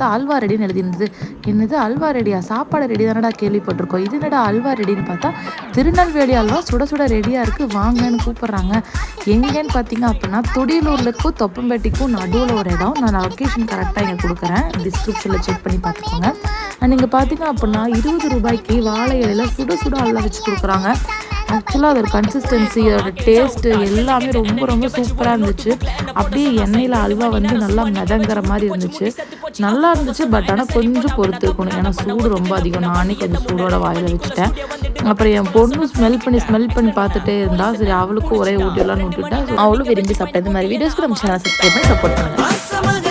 பார்த்தா அல்வா ரெடின்னு எழுதியிருந்தது. என்னது அல்வா ரெடியா? சாப்பாடு ரெடி தானடா கேள்விப்பட்டிருக்கோம், இது என்னடா அல்வா ரெடின்னு பார்த்தா திருநெல்வேலி அல்வா சுட சுட ரெடியாக இருக்குது, வாங்கன்னு கூப்பிட்றாங்க. எங்கேன்னு பார்த்தீங்க அப்படின்னா துடியலூர்லுக்கும் தொப்பம்பேட்டிக்கும் நடுவில் ஒரு இடம். நான் லொக்கேஷன் கரெக்டாக இங்கே கொடுக்குறேன், டிஸ்கிரிப்ஷனில் செக் பண்ணி பார்த்துக்கோங்க. நீங்கள் பார்த்தீங்க அப்படின்னா 20 ரூபாய்க்கு வாழை இலையில் சுட சுட அல்வா வச்சு கொடுக்குறாங்க. ஆக்சுவலாக அதோட கன்சிஸ்டன்சி, அதோட டேஸ்ட்டு எல்லாமே ரொம்ப ரொம்ப சூப்பராக இருந்துச்சு. அப்படியே எண்ணெயில் அல்வா வந்து நல்லா மிதங்கிற மாதிரி இருந்துச்சு, நல்லா இருந்துச்சு. பட் ஆனால் கொஞ்சம் பொறுத்து இருக்கணும், ஏன்னா சூடு ரொம்ப அதிகம். நானே கொஞ்சம் சூடோட வாயில் வச்சுட்டேன். அப்புறம் என் பொண்ணு ஸ்மெல் பண்ணி பார்த்துட்டே இருந்தா, சரி அவளுக்கும் ஒரே ஊட்டியெல்லாம் விட்டுட்டேன். அவளும் விரும்பி சாப்பிட்டேன். இந்த மாதிரி வீடியோஸ்க்கு நம்ம சேனல் சப்ஸ்கிரைப் பண்ணி சப்போர்ட் பண்ணுங்கள்.